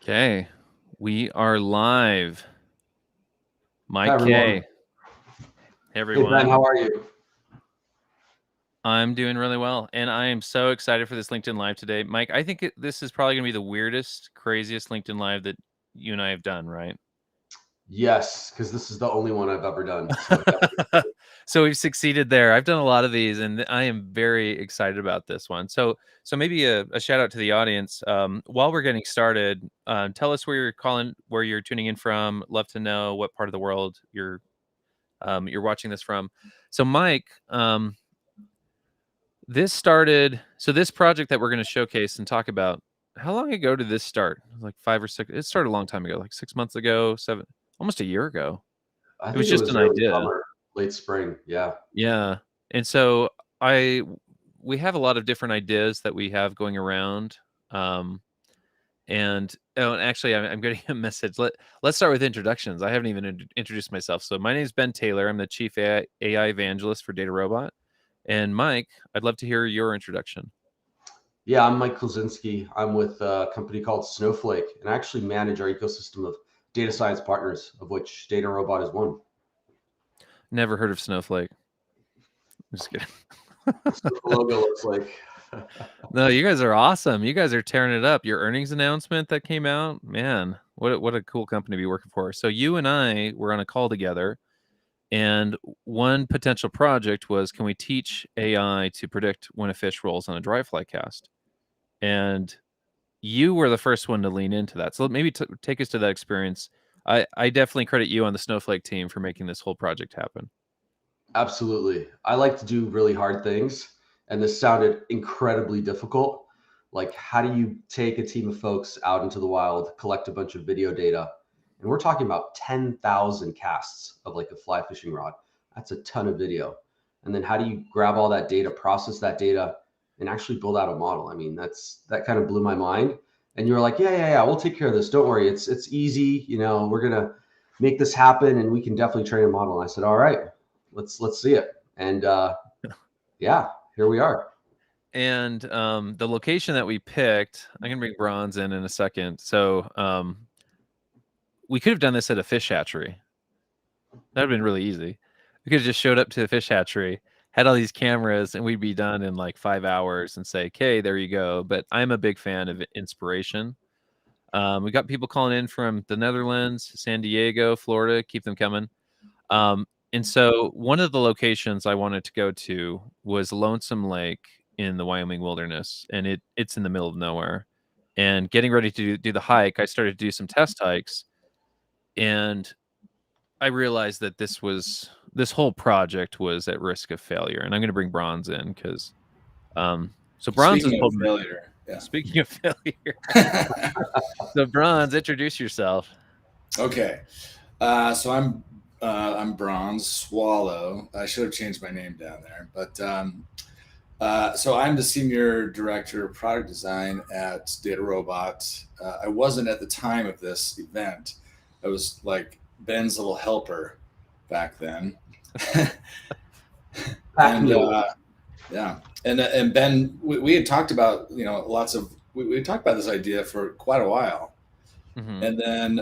Okay, we are live. Hi, Mike K. everyone. Hey, Hey, Ben, everyone. how are you? I'm doing really well, and I am so excited for this LinkedIn Live today. Mike, I think this is probably going to be the weirdest, craziest LinkedIn Live that you and I have done, right? Yes, because this is the only one I've ever done. So definitely. So we've succeeded there. I've done a lot of these, and I am very excited about this one. So maybe a shout out to the audience. While we're getting started, tell us where you're calling, where you're tuning in from. Love to know what part of the world you're watching this from. So Mike, this started. So this project that we're going to showcase and talk about. How long ago did this start? Like 5 or 6. It started a long time ago, like 6 months ago, 7, almost a year ago. I It was think it just was an early idea. summer, late spring. Yeah. Yeah. And so we have a lot of different ideas that we have going around. And actually, I'm getting a message. Let's start with introductions. I haven't even introduced myself. So my name is Ben Taylor. I'm the chief AI evangelist for DataRobot. And Mike, I'd love to hear your introduction. Yeah, I'm Mike Klzinski. I'm with a company called Snowflake, and I actually manage our ecosystem of data science partners, of which DataRobot is one. Never heard of Snowflake. I'm just kidding. That's what the logo looks like. No, you guys are awesome. You guys are tearing it up. Your earnings announcement that came out, man, what a cool company to be working for. So you and I were on a call together, and one potential project was, can we teach AI to predict when a fish rolls on a dry fly cast? And you were the first one to lean into that. So maybe take us to that experience. I definitely credit you on the Snowflake team for making this whole project happen. Absolutely. I like to do really hard things, and this sounded incredibly difficult. Like, how do you take a team of folks out into the wild, collect a bunch of video data? And we're talking about 10,000 casts of like a fly fishing rod. That's a ton of video. And then how do you grab all that data, process that data, and actually build out a model? I mean, that kind of blew my mind. And you were like, yeah, we'll take care of this. Don't worry. It's easy. We're gonna make this happen and we can definitely train a model. And I said, all right, let's see it. And yeah, here we are. And the location that we picked, I'm gonna bring Bronze in a second. So we could have done this at a fish hatchery. That would have been really easy. We could have just showed up to the fish hatchery, had all these cameras, and we'd be done in like 5 hours and say, okay, there you go. But I'm a big fan of inspiration. We got people calling in from the Netherlands, San Diego, Florida. Keep them coming. And so one of the locations I wanted to go to was Lonesome Lake in the Wyoming wilderness, and it's in the middle of nowhere. And getting ready to do the hike, I started to do some test hikes, and I realized that this whole project was at risk of failure. And I'm going to bring Bronze in because so Bronze has Speaking of told me. failure, yeah. Speaking of failure, so Bronze, introduce yourself. Okay, so I'm Bronze Swallow. I should have changed my name down there, but so I'm the senior director of product design at DataRobot. I wasn't at the time of this event. I was like Ben's little helper back then. And yeah, and Ben, we had talked about lots of we talked about this idea for quite a while, and then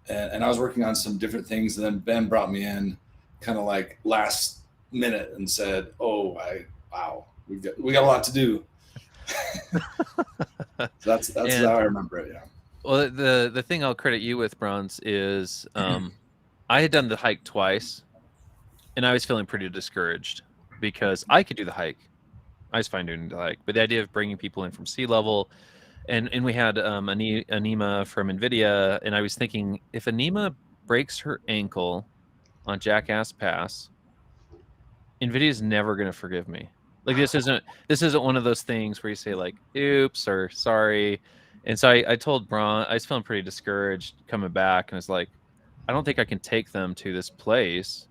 and I was working on some different things, and then Ben brought me in, kind of like last minute, and said, "Oh, wow, we got a lot to do." So that's how I remember it. Yeah. Well, the thing I'll credit you with, Bronze, is I had done the hike twice, and I was feeling pretty discouraged because I could do the hike. I was fine doing the hike, but the idea of bringing people in from sea level, and we had Anima from NVIDIA, and I was thinking, if Anima breaks her ankle on Jackass Pass, NVIDIA is never going to forgive me. Like this isn't one of those things where you say like, oops, or sorry. And so I told Bron, I was feeling pretty discouraged coming back, and I was like, I don't think I can take them to this place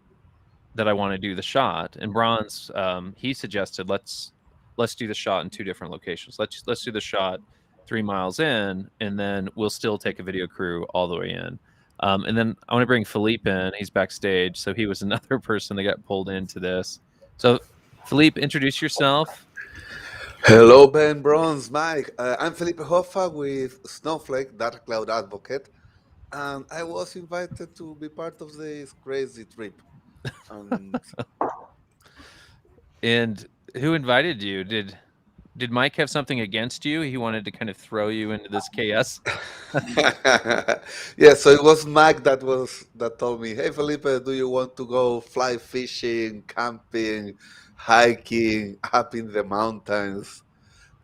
that I want to do the shot. And Bronze, he suggested let's do the shot in 2 different locations. Let's do the shot 3 miles in, and then we'll still take a video crew all the way in. And then I want to bring Philippe in. He's backstage, so he was another person that got pulled into this. So Philippe, introduce yourself. Hello, Ben, Bronze, Mike. I'm Felipe Hoffa with Snowflake, Data Cloud Advocate, and I was invited to be part of this crazy trip. And And who invited you? Did Mike have something against you? He wanted to kind of throw you into this chaos. yeah, so it was Mike that told me, "Hey, Felipe, do you want to go fly fishing, camping, hiking up in the mountains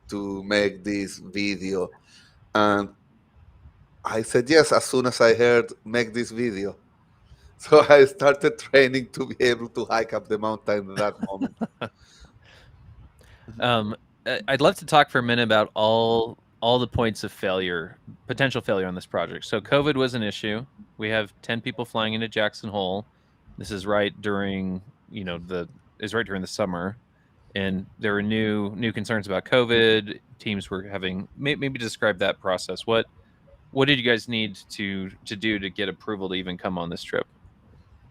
to make this video?" And I said yes as soon as I heard make this video. So I started training to be able to hike up the mountain at that moment. I'd love to talk for a minute about all the points of failure, potential failure on this project. So COVID was an issue. We have 10 people flying into Jackson Hole. This is right during, right during the summer, and there were new concerns about COVID. Teams were having maybe describe that process. What did you guys need to do to get approval to even come on this trip?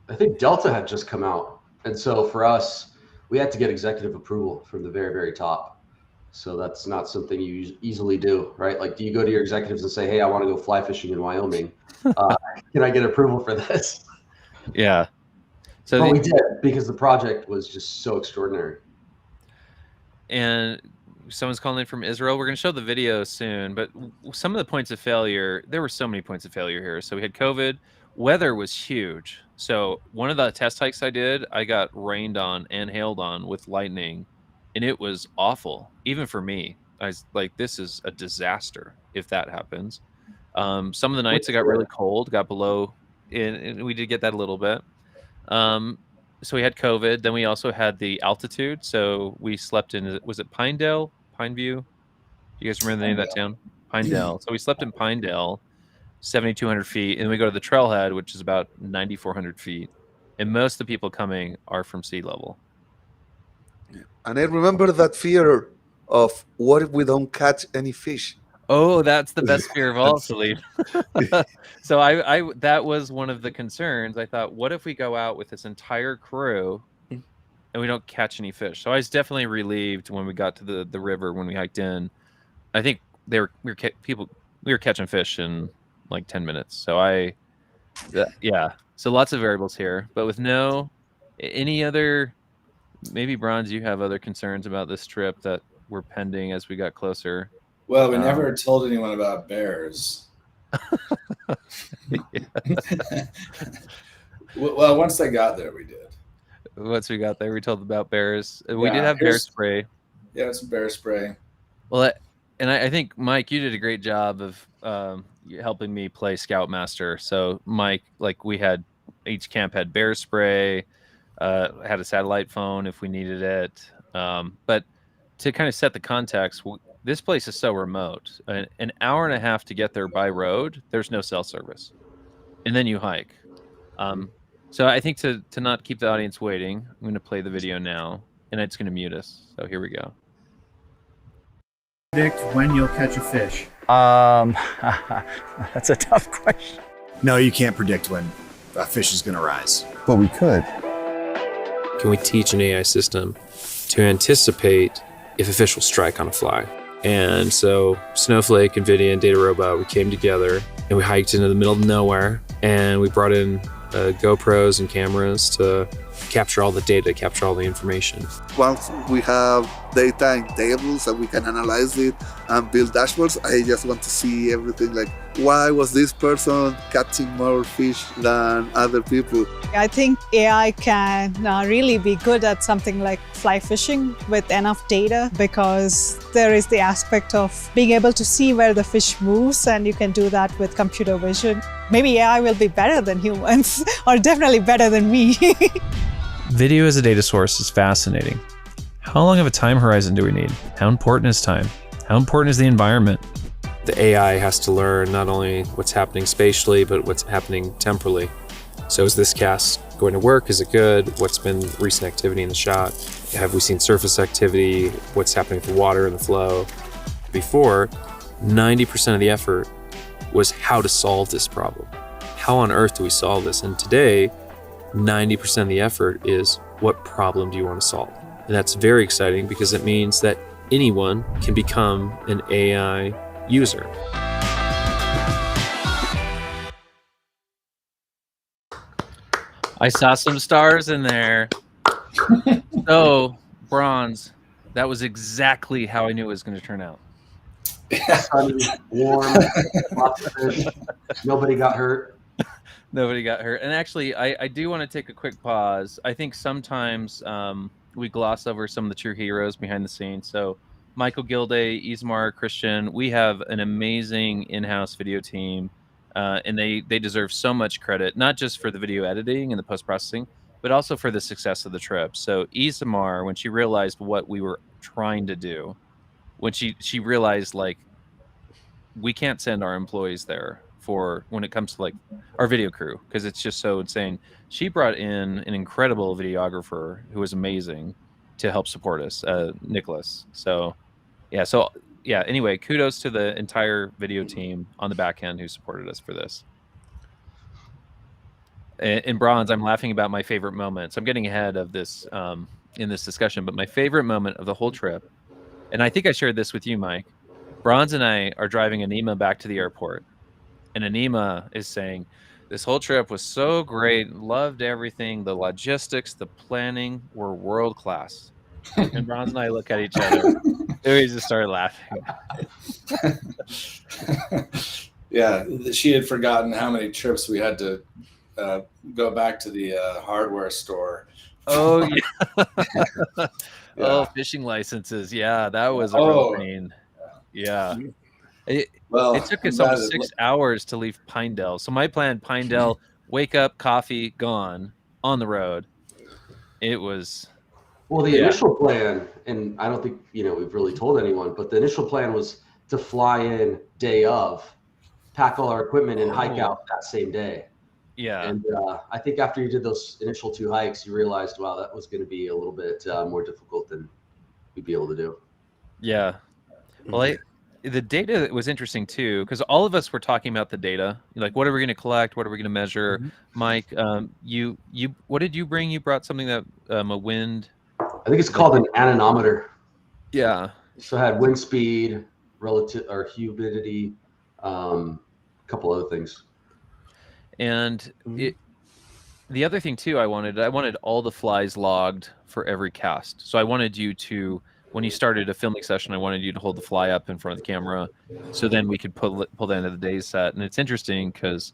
I think Delta had just come out. And so for us, we had to get executive approval from the very, very top. So that's not something you easily do, right? Like, do you go to your executives and say, hey, I want to go fly fishing in Wyoming. Can I get approval for this? Yeah. So we did, because the project was just so extraordinary. And someone's calling in from Israel. We're going to show the video soon, but some of the points of failure, there were so many points of failure here. So we had COVID. Weather was huge. So one of the test hikes I did, I got rained on and hailed on with lightning, and it was awful. Even for me, I was like, this is a disaster if that happens. Some of the nights it got really cold, got below, and we did get that a little bit. So we had COVID. Then we also had the altitude. So we slept in, was it Pineview? Do you guys remember the name of that town? Pinedale. So we slept in Pinedale, 7,200 feet. And we go to the trailhead, which is about 9,400 feet. And most of the people coming are from sea level. And I remember that fear of what if we don't catch any fish? Oh, that's the best fear of all, Philippe. So I that was one of the concerns. I thought, what if we go out with this entire crew and we don't catch any fish? So I was definitely relieved when we got to the river, when we hiked in. I think we were catching fish in like 10 minutes. So yeah. So lots of variables here, but with any other, maybe Bronze, you have other concerns about this trip that were pending as we got closer. Well, we never told anyone about bears. Well, once they got there, we did. Once we got there, we told about bears. We did have bear spray. Yeah, some bear spray. Well, and I think, Mike, you did a great job of helping me play Scoutmaster. So, Mike, like, each camp had bear spray, had a satellite phone if we needed it. But to kind of set the context, this place is so remote. An hour and a half to get there by road, there's no cell service. And then you hike. So I think to not keep the audience waiting, I'm going to play the video now, and it's going to mute us. So here we go. Predict when you'll catch a fish. That's a tough question. No, you can't predict when a fish is going to rise. But we could. Can we teach an AI system to anticipate if a fish will strike on a fly? And so Snowflake, NVIDIA, and DataRobot, we came together and we hiked into the middle of nowhere, and we brought in GoPros and cameras to capture all the data, capture all the information. Once we have data in tables and we can analyze it and build dashboards, I just want to see everything, like why was this person catching more fish than other people? I think AI can really be good at something like fly fishing with enough data, because there is the aspect of being able to see where the fish moves, and you can do that with computer vision. Maybe AI will be better than humans, or definitely better than me. Video as a data source is fascinating. How long of a time horizon do we need? How important is time? How important is the environment? The AI has to learn not only what's happening spatially, but what's happening temporally. So is this cast going to work? Is it good? What's been recent activity in the shot? Have we seen surface activity? What's happening with the water and the flow? Before, 90% of the effort was how to solve this problem. How on earth do we solve this? And today, 90% of the effort is what problem do you want to solve? And that's very exciting, because it means that anyone can become an AI user. I saw some stars in there. So, Bronze, that was exactly how I knew it was going to turn out. Sunny, warm, lots of fish. Nobody got hurt. Nobody got hurt. And actually, I do want to take a quick pause. I think sometimes we gloss over some of the true heroes behind the scenes. So, Michael Gilday, Ismar, Christian, we have an amazing in-house video team, and they deserve so much credit, not just for the video editing and the post-processing, but also for the success of the trip. So, Ismar, when she realized what we were trying to do, when she realized, like, we can't send our employees there for when it comes to like our video crew because it's just so insane. She brought in an incredible videographer who was amazing to help support us, Nicholas. So yeah. Anyway, kudos to the entire video team on the back end who supported us for this. In Bronze, I'm laughing about my favorite moment. So I'm getting ahead of this in this discussion, but my favorite moment of the whole trip, and I think I shared this with you, Mike. Bronze and I are driving Anima back to the airport, and Anima is saying, "This whole trip was so great. Loved everything. The logistics, the planning were world class." And Bronze and I look at each other, and we just started laughing. Yeah, she had forgotten how many trips we had to go back to the hardware store. Oh yeah. Yeah. Oh, fishing licenses. Yeah, that was a real pain. Yeah. It took us almost 6 hours to leave Pinedale. So my plan, Pinedale, wake up, coffee, gone, on the road. It was... Well, the initial plan, and I don't think, we've really told anyone, but the initial plan was to fly in day of, pack all our equipment and hike out that same day. Yeah. And I think after you did those initial 2 hikes, you realized, wow, that was going to be a little bit more difficult than we'd be able to do. Yeah. Well, the data was interesting too, because all of us were talking about the data, like what are we going to collect, what are we going to measure. Mike, you what did you bring? You brought something that a wind. I think it's called an anemometer. Yeah. So it had wind speed, relative or humidity, a couple other things. And the other thing too, I wanted all the flies logged for every cast. So I wanted you to, when you started a filming session, I wanted you to hold the fly up in front of the camera, so then we could pull that into the day's set. And it's interesting because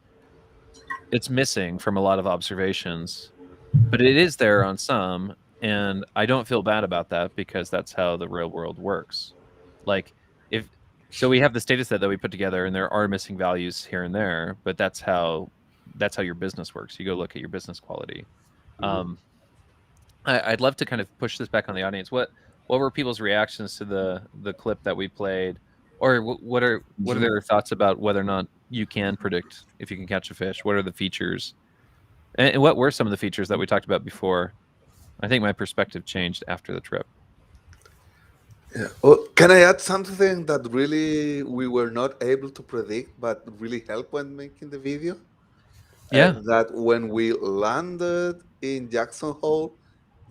it's missing from a lot of observations, but it is there on some, and I don't feel bad about that because that's how the real world works. Like so we have this data set that we put together, and there are missing values here and there, but that's how your business works. You go look at your business quality. I'd love to kind of push this back on the audience. What were people's reactions to the clip that we played, or what are their thoughts about whether or not you can predict if you can catch a fish? What are the features, and what were some of the features that we talked about before? I think my perspective changed after the trip. Yeah. Well, can I add something that really we were not able to predict, but really helped when making the video? Yeah. That when we landed in Jackson Hole,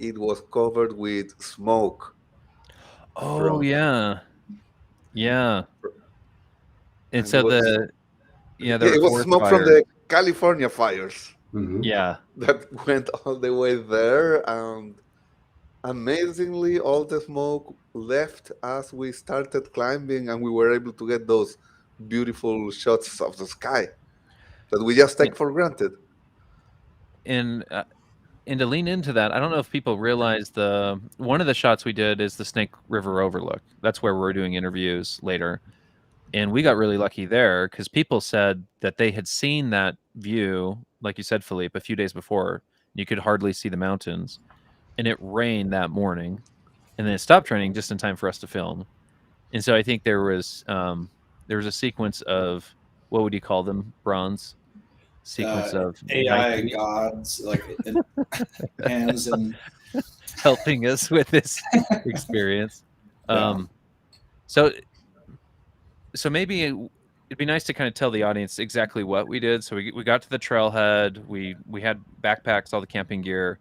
it was covered with smoke. Oh, yeah. And so it was smoke from the California fires. Yeah. That went all the way there, and amazingly, all the smoke left as we started climbing, and we were able to get those beautiful shots of the sky that we just take for granted. And to lean into that, I don't know if people realize one of the shots we did is the Snake River overlook. That's where we're doing interviews later. And we got really lucky there because people said that they had seen that view, like you said, Philippe, a few days before. You could hardly see the mountains. And it rained that morning. And then it stopped raining just in time for us to film. And so I think there was a sequence of, what would you call them, Bronze? Sequence of AI gods, like hands and helping us with this experience. So maybe it'd be nice to kind of tell the audience exactly what we did. So we got to the trailhead, we had backpacks, all the camping gear,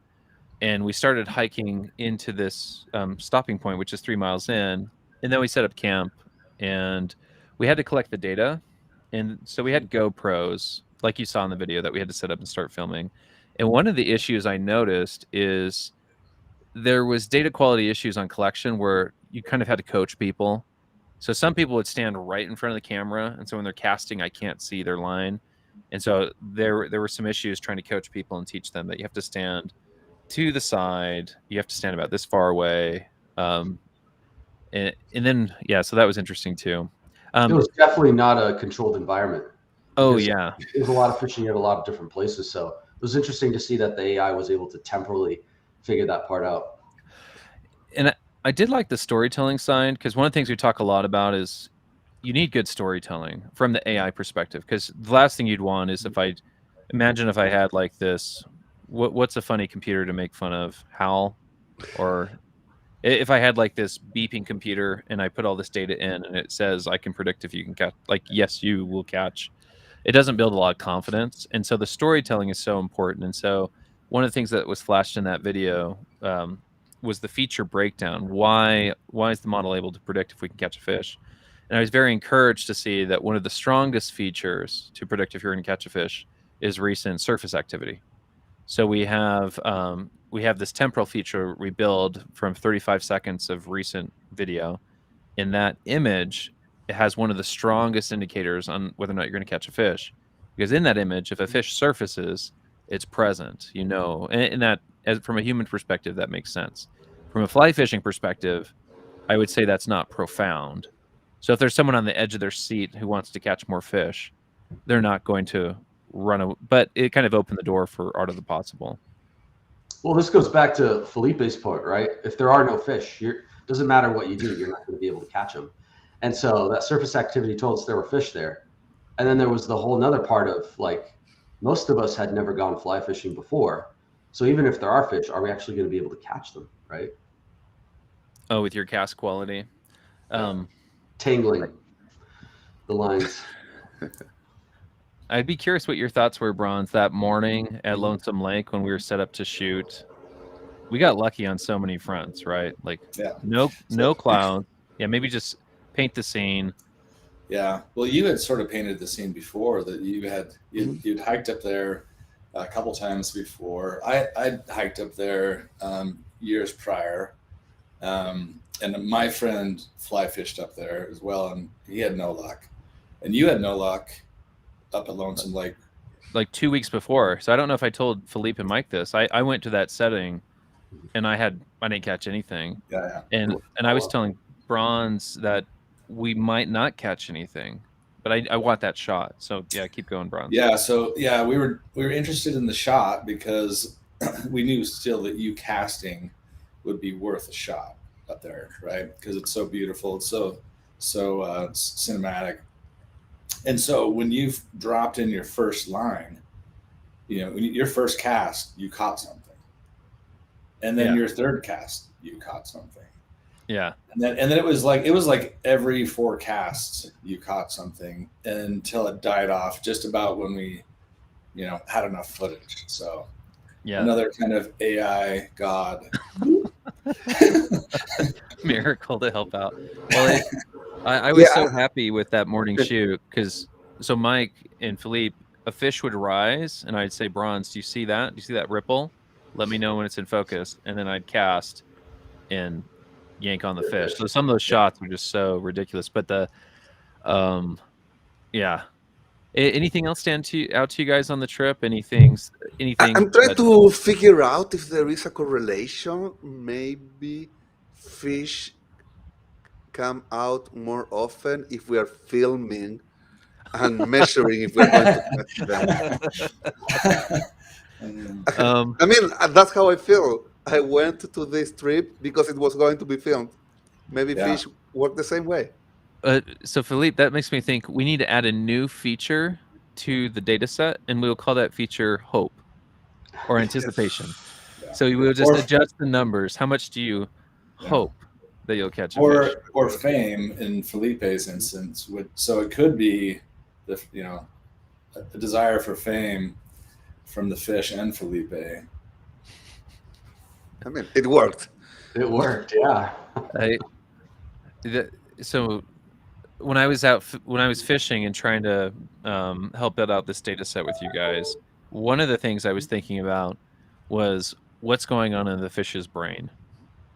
and we started hiking into this stopping point, which is 3 miles in. and then we set up camp, and we had to collect the data. And so we had GoPros, like you saw in the video, that we had to set up and start filming. And one of the issues I noticed is there was data quality issues on collection where you kind of had to coach people. So some people would stand right in front of the camera, and so when they're casting, I can't see their line. And so there were some issues trying to coach people and teach them that you have to stand to the side, you have to stand about this far away. And then, yeah, so that was interesting too. It was definitely not a controlled environment. Oh, because yeah. There's a lot of fishing at a lot of different places. So it was interesting to see that the AI was able to temporally figure that part out. And I did like the storytelling side, because one of the things we talk a lot about is you need good storytelling from the AI perspective. Because the last thing you'd want is if I had like this, what's a funny computer to make fun of? HAL? Or if I had like this beeping computer and I put all this data in and it says I can predict if you can catch, like, yes, you will catch. It doesn't build a lot of confidence. And so the storytelling is so important. And so one of the things that was flashed in that video was the feature breakdown. Why is the model able to predict if we can catch a fish? And I was very encouraged to see that one of the strongest features to predict if you're going to catch a fish is recent surface activity. So we have this temporal feature we build from 35 seconds of recent video. In that image, it has one of the strongest indicators on whether or not you're going to catch a fish. Because in that image, if a fish surfaces, it's present, and that, from a human perspective, that makes sense. From a fly fishing perspective, I would say that's not profound. So if there's someone on the edge of their seat who wants to catch more fish, they're not going to run but it kind of opened the door for art of the possible. Well, this goes back to Felipe's point, right? If there are no fish, doesn't matter what you do, you're not going to be able to catch them. And so that surface activity told us there were fish there. And then there was the whole nother part of, like, most of us had never gone fly fishing before. So even if there are fish, are we actually going to be able to catch them, right? Oh, with your cast quality. Tangling the lines. I'd be curious what your thoughts were, Bronze, that morning at Lonesome Lake when we were set up to shoot. We got lucky on so many fronts, right? Like, no clouds. Yeah, maybe just paint the scene. Yeah. Well, you had sort of painted the scene before, that you'd hiked up there a couple times before. I'd hiked up there years prior. And my friend fly fished up there as well, and he had no luck. And you had no luck up at Lonesome Lake like 2 weeks before. So I don't know if I told Philippe and Mike this. I went to that setting and I didn't catch anything. Yeah. And I was telling Bronze that we might not catch anything, but I want that shot. So yeah, keep going, Bronze. Yeah. So yeah, we were interested in the shot because we knew still that you casting would be worth a shot up there, right? Because it's so beautiful. It's so cinematic. And so when you've dropped in your first line, your first cast, you caught something. And then your third cast, you caught something. Yeah. And then it was like every 4 casts you caught something until it died off just about when we, had enough footage. So another kind of AI god miracle to help out. Well, I was so happy with that morning shoot because Mike and Philippe, a fish would rise and I'd say, Bronze, do you see that? Do you see that ripple? Let me know when it's in focus. And then I'd cast and yank on the fish. So some of those shots were just so ridiculous. But anything else stand out to you guys on the trip? Anything? I'm trying to figure out if there is a correlation. Maybe fish come out more often if we are filming and measuring if we're going to catch them. I mean, that's how I feel. I went to this trip because it was going to be filmed. Maybe fish work the same way. So Philippe, that makes me think we need to add a new feature to the data set, and we'll call that feature hope or anticipation. So we will just adjust the numbers. How much do you hope that you'll catch a fish? Or fame in Felipe's instance. So it could be a desire for fame from the fish and Felipe. I mean, it worked. It worked, yeah. So when I was fishing and trying to help build out this data set with you guys, one of the things I was thinking about was what's going on in the fish's brain.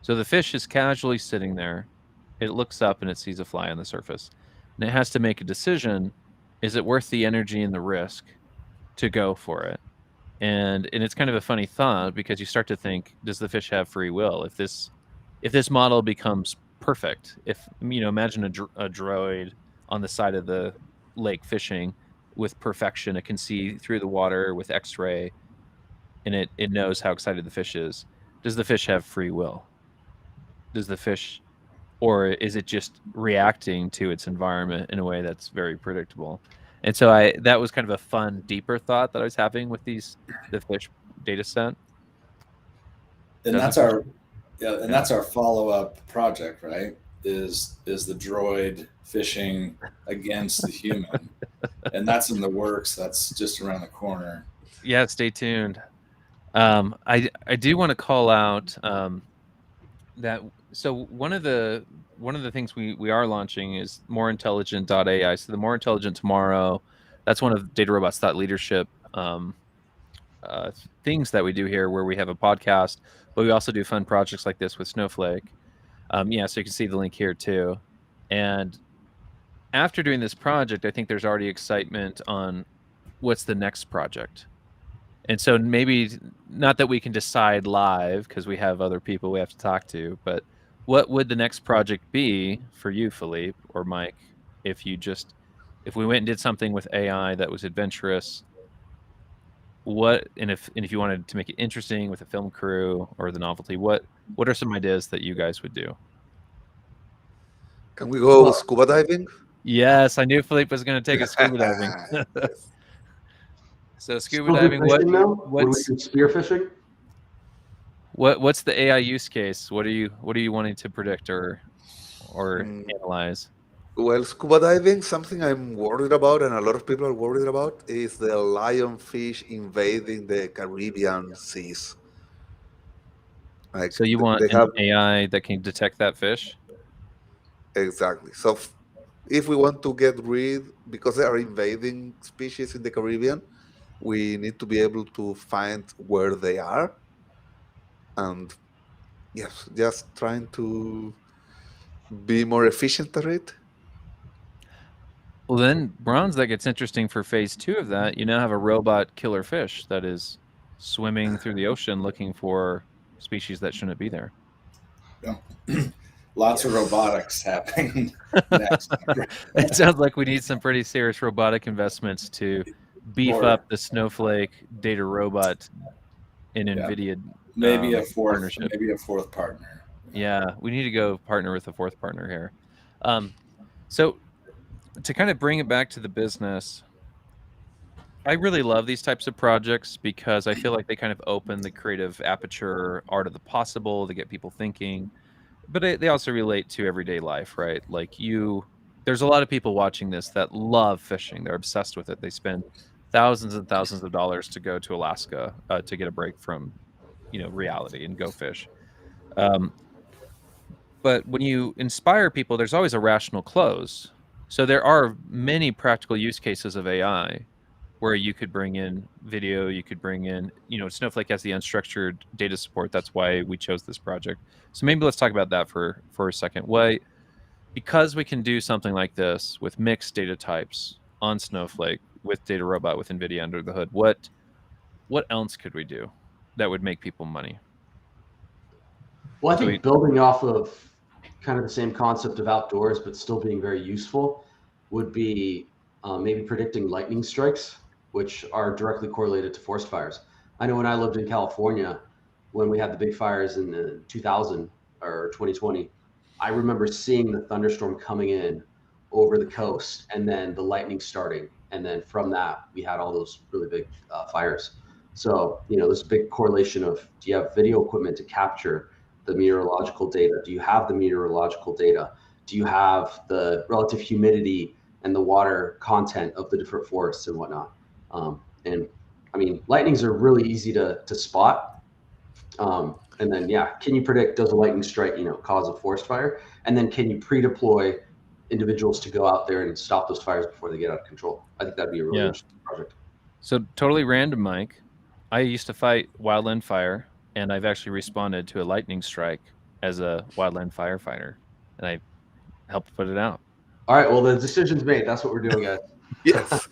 So the fish is casually sitting there. It looks up and it sees a fly on the surface. And it has to make a decision. Is it worth the energy and the risk to go for it? And it's kind of a funny thought, because you start to think, does the fish have free will? If this model becomes perfect, if imagine a droid on the side of the lake fishing with perfection, it can see through the water with X-ray, and it knows how excited the fish is. Does the fish have free will? Does the fish, or is it just reacting to its environment in a way that's very predictable? And so that was kind of a fun, deeper thought that I was having with the fish data set. And that's our follow-up project, right? Is the droid fishing against the human, and that's in the works. That's just around the corner. Yeah, stay tuned. I do want to call out that. So one of the things we are launching is more intelligent.ai. So the more intelligent tomorrow, that's one of DataRobot's thought leadership things that we do here, where we have a podcast, but we also do fun projects like this with Snowflake. So you can see the link here too. And after doing this project, I think there's already excitement on what's the next project. And so maybe not that we can decide live, because we have other people we have to talk to, but what would the next project be for you, Philippe or Mike, if we went and did something with AI that was adventurous? And if you wanted to make it interesting with a film crew or the novelty, what are some ideas that you guys would do? Can we go scuba diving? Yes, I knew Philippe was going to take us scuba diving. So scuba diving, Would we do spearfishing? What's the AI use case? What are you wanting to predict or analyze? Well, scuba diving, something I'm worried about, and a lot of people are worried about, is the lionfish invading the Caribbean seas. Like, so you want an AI that can detect that fish? Exactly. So if we want to get rid, because there are invading species in the Caribbean, we need to be able to find where they are. And yes, just trying to be more efficient at it. Well, then, Bronze, that gets interesting for phase 2 of that. You now have a robot killer fish that is swimming through the ocean looking for species that shouldn't be there. Lots of robotics happening next. It sounds like we need some pretty serious robotic investments to beef up the Snowflake DataRobot and NVIDIA. Maybe a fourth partner. Yeah, we need to go partner with a fourth partner here. So to kind of bring it back to the business, I really love these types of projects because I feel like they kind of open the creative aperture, art of the possible, to get people thinking. But they also relate to everyday life, right? Like there's a lot of people watching this that love fishing. They're obsessed with it. They spend thousands and thousands of dollars to go to Alaska to get a break from, reality and go fish. But when you inspire people, there's always a rational close. So there are many practical use cases of AI where you could bring in video, you could bring in, Snowflake has the unstructured data support. That's why we chose this project. So maybe let's talk about that for a second. Because we can do something like this with mixed data types on Snowflake with DataRobot, with NVIDIA under the hood, what else could we do that would make people money? Well, I think building off of kind of the same concept of outdoors, but still being very useful, would be maybe predicting lightning strikes, which are directly correlated to forest fires. I know when I lived in California, when we had the big fires in 2000 or 2020, I remember seeing the thunderstorm coming in over the coast and then the lightning starting. And then from that, we had all those really big fires. So, there's a big correlation of, do you have video equipment to capture the meteorological data? Do you have the meteorological data? Do you have the relative humidity and the water content of the different forests and whatnot? And I mean, lightnings are really easy to spot. And then, yeah, can you predict, does a lightning strike, cause a forest fire? And then can you pre-deploy individuals to go out there and stop those fires before they get out of control? I think that'd be a really interesting project. So totally random, Mike. I used to fight wildland fire, and I've actually responded to a lightning strike as a wildland firefighter, and I helped put it out. All right, well, the decision's made. That's what we're doing, guys. Yes.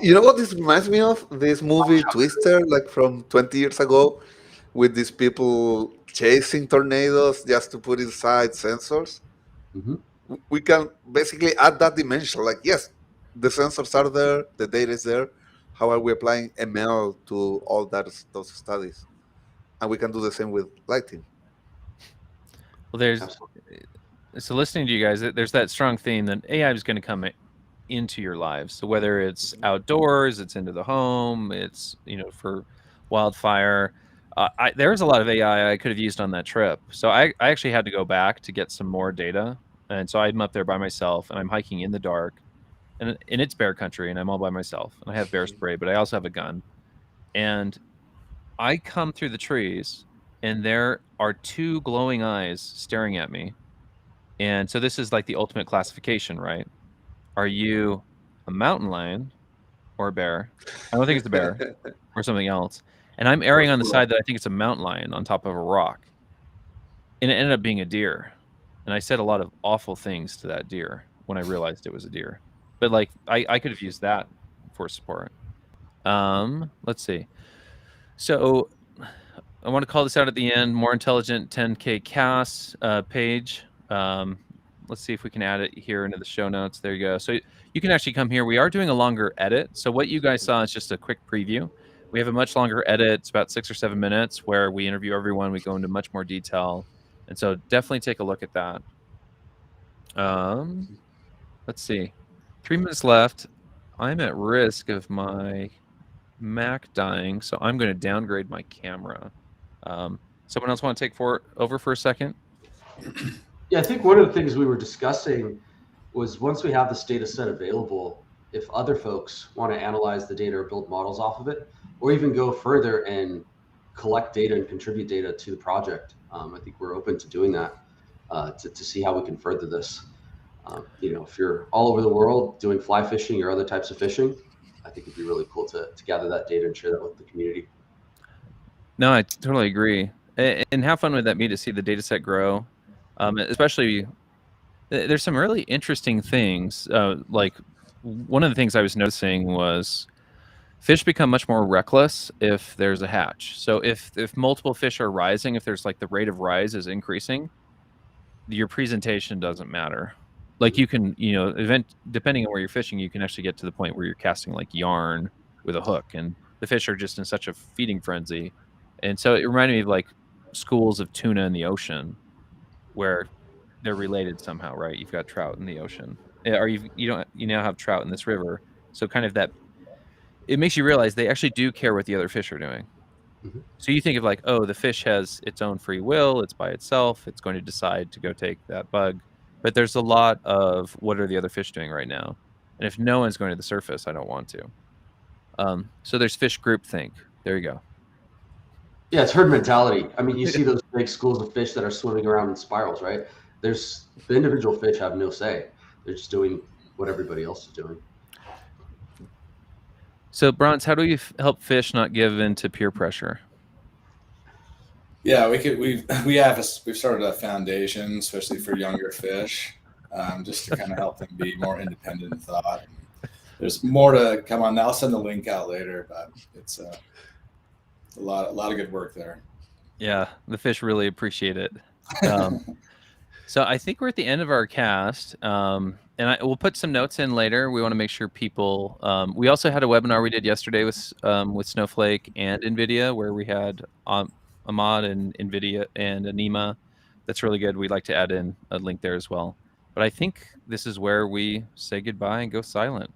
You know what this reminds me of? This movie Twister, like from 20 years ago, with these people chasing tornadoes just to put inside sensors. Mm-hmm. We can basically add that dimension. Like, yes, the sensors are there, the data is there. How are we applying ML to all those studies? And we can do the same with lighting. Well, so listening to you guys, there's that strong theme that AI is going to come into your lives. So whether it's outdoors, it's into the home, it's for wildfire. There's a lot of AI I could have used on that trip. So I actually had to go back to get some more data, and so I'm up there by myself, and I'm hiking in the dark, and it's bear country, and I'm all by myself, and I have bear spray, but I also have a gun, and I come through the trees, and there are two glowing eyes staring at me. And so this is like the ultimate classification, right? Are you a mountain lion or a bear? I don't think it's a bear or something else. And I'm erring on the side that I think it's a mountain lion on top of a rock. And it ended up being a deer. And I said a lot of awful things to that deer when I realized it was a deer. But like I could have used that for support. Let's see. So I want to call this out at the end. More intelligent 10K CAS page. Let's see if we can add it here into the show notes. There you go. So you can actually come here. We are doing a longer edit. So what you guys saw is just a quick preview. We have a much longer edit. It's about 6 or 7 minutes where we interview everyone. We go into much more detail. And so definitely take a look at that. Let's see. 3 minutes left. I'm at risk of my Mac dying, so I'm going to downgrade my camera. Someone else want to take over for a second? Yeah, I think one of the things we were discussing was once we have this data set available, if other folks want to analyze the data or build models off of it, or even go further and collect data and contribute data to the project, I think we're open to doing that to see how we can further this. If you're all over the world doing fly fishing or other types of fishing, I think it'd be really cool to gather that data and share that with the community. No, I totally agree. And how fun would that be to see the data set grow? Especially, there's some really interesting things. Like one of the things I was noticing was fish become much more reckless if there's a hatch. So if multiple fish are rising, if there's like the rate of rise is increasing, your presentation doesn't matter. Like you can, depending on where you're fishing, you can actually get to the point where you're casting like yarn with a hook, and the fish are just in such a feeding frenzy. And so it reminded me of like schools of tuna in the ocean, where they're related somehow, right? You've got trout in the ocean, or you now have trout in this river. So kind of that, it makes you realize they actually do care what the other fish are doing. Mm-hmm. So you think of like, oh, the fish has its own free will. It's by itself. It's going to decide to go take that bug. But there's a lot of what are the other fish doing right now? And if no one's going to the surface, I don't want to. So there's fish groupthink. There you go. Yeah, it's herd mentality. I mean, you see those big schools of fish that are swimming around in spirals, right? The individual fish have no say. They're just doing what everybody else is doing. So, Bronze, how do you help fish not give in to peer pressure? Yeah, we've started a foundation, especially for younger fish, just to kind of help them be more independent in thought. There's more to come on. I'll send the link out later, but it's a lot of good work there. Yeah, the fish really appreciate it. So I think we're at the end of our cast, and we'll put some notes in later. We want to make sure people. We also had a webinar we did yesterday with Snowflake and NVIDIA, where we had Ahmad and NVIDIA and Anima. That's really good. We'd like to add in a link there as well. But I think this is where we say goodbye and go silent.